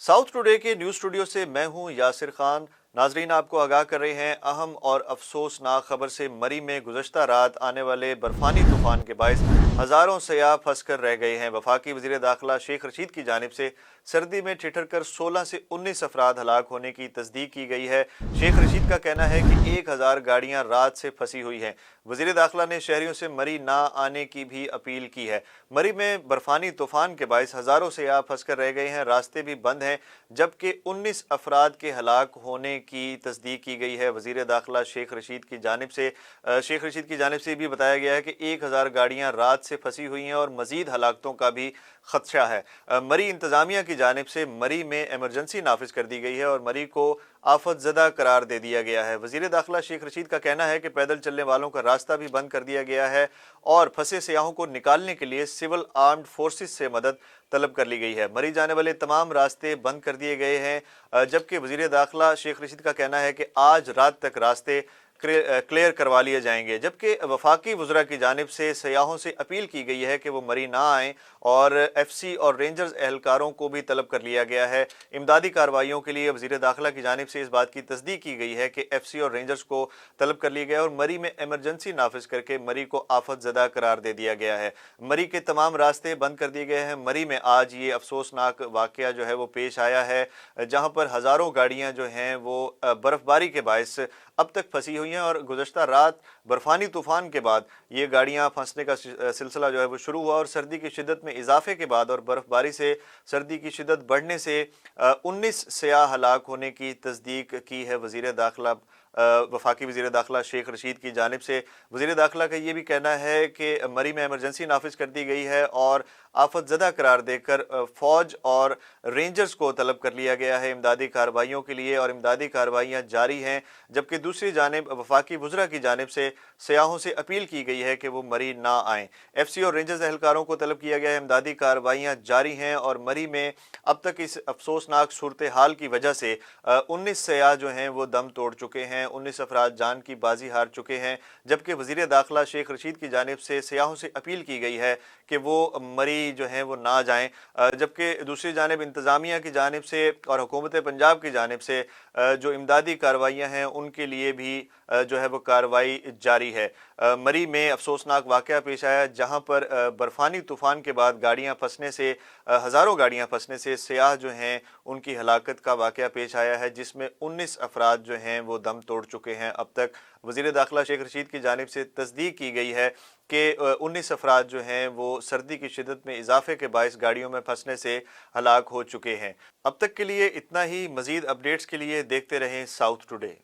South today के news studio से मैं हूं यासिर खान। नाजरीन, आपको आगाह कर रहे हैं अहम और अफसोसनाक खबर से। मरी में गुज़श्ता रात आने वाले बर्फानी तूफान के बायस हज़ारों सयाह फंस कर रह गए हैं। वफाकी वज़ीर दाखिला शेख रशीद की जानिब से सर्दी में ठिठर कर 16 से 19 अफराद हलाक होने की तस्दीक की गई है। शेख रशीद का कहना है कि 1000 गाड़ियाँ रात से फंसी हुई हैं। वज़ीर दाखिला ने शहरियों से मरी ना आने की भी अपील की है। मरी में बर्फानी तूफान के बायस हज़ारों सयाह फंस कर रह गए हैं, रास्ते भी बंद हैं, जबकि 19 अफराद के हलाक होने की तस्दीक की गई है। वज़ीर दाखिला शेख रशीद की जानिब से भी बताया गया है कि 1000 गाड़ियाँ रात से फंसी हुई हैं और मज़ीद हलाकतों का भी खदशा है। मरी इंतज़ामिया की जानिब से मरी में एमरजेंसी नाफिज कर दी गई है और मरी को आफत ज़दा करार दे दिया गया है। वज़ीर दाखिला शेख रशीद का कहना है कि पैदल चलने वालों का रास्ता भी बंद कर दिया गया है और फंसे सयाहों को निकालने के लिए सिविल आर्म्ड फोर्सेस से मदद तलब कर ली गई है। मरी जाने वाले तमाम रास्ते बंद कर दिए गए हैं, जबकि वज़ीर दाखिला शेख रशीद का कहना है कि आज रात तक रास्ते क्लियर करवा लिए जाएंगे। जबकि वफाकी वज़रा की जानिब से सयाहों से अपील की गई है कि वो मरी ना आएँ और FC और रेंजर्स एहलकारों को भी तलब कर लिया गया है। इमदादी कार्रवाइयों के लिए वज़ीर दाखिला की जानिब से इस बात की तस्दीक की गई है कि FC और रेंजर्स को तलब कर लिया गया और मरी में एमरजेंसी नाफिज करके मरी को आफत ज़दा करार दे दिया गया है। मरी के तमाम रास्ते बंद कर दिए गए हैं। मरी में आज ये अफसोसनाक वाक़या जो है वो पेश आया है, जहाँ पर हज़ारों गाड़ियाँ जो हैं वो बर्फ़बारी के बायस अब तक फंसी हुई हैं और गुज़श्ता रात बर्फानी तूफान के बाद ये गाड़ियां फंसने का सिलसिला जो है वो शुरू हुआ और सर्दी की शिद्दत में इजाफे के बाद और बर्फबारी से सर्दी की शिद्दत बढ़ने से 19 सयाह हलाक होने की तस्दीक की है वज़ीर दाखिला वफाकी वज़ीर दाखिला शेख रशीद की जानिब से। वज़ीर दाखिला का ये भी कहना है कि मरी में एमरजेंसी नाफिज कर दी गई है और आफत ज़दा करार देकर फ़ौज और रेंजर्स को तलब कर लिया गया है इमदादी कार्रवाइयों के लिए और इमदादी कार्रवाइयाँ जारी हैं। जबकि दूसरी जानिब वफाकी वज़रा की जानिब से सयाहों से अपील की गई है कि वो मरी ना आएँ। FC और रेंजर्स एहलकारों को तलब किया गया है। इमदादी कार्रवाइयाँ जारी हैं और मरी में अब तक इस अफसोसनाक सूरत हाल की वजह से 19 सयाह जो हैं वो दम तोड़ चुके हैं, 19 अफराद जान की बाजी हार चुके हैं। जबकि वज़ीर दाखिला शेख रशीद की जानिब से सयाहों से अपील की गई है कि वो मरी जो हैं वो ना जाएँ। जबकि दूसरी जानिब इंतज़ामिया की जानिब से और हुकूमत पंजाब की जानिब से जो इमदादी कार्रवाइयाँ हैं उनके लिए भी जो है वो कार्रवाई जारी है। मरी में अफसोसनाक वाक़या पेश आया जहां पर बर्फानी तूफ़ान के बाद गाड़ियां फंसने से हज़ारों गाड़ियां फंसने से सयाह जो हैं उनकी हलाकत का वाक़या पेश आया है, जिसमें 19 अफराद जो हैं वो दम तोड़ चुके हैं। अब तक वज़ीर दाखिला शेख रशीद की जानिब से तस्दीक की गई है कि 19 अफराद जो हैं वो सर्दी की शिद्दत में इजाफे के बायस गाड़ियों में फंसने से हलाक हो चुके हैं। अब तक के लिए इतना ही। मज़ीद अपडेट्स के लिए देखते रहें साउथ टुडे।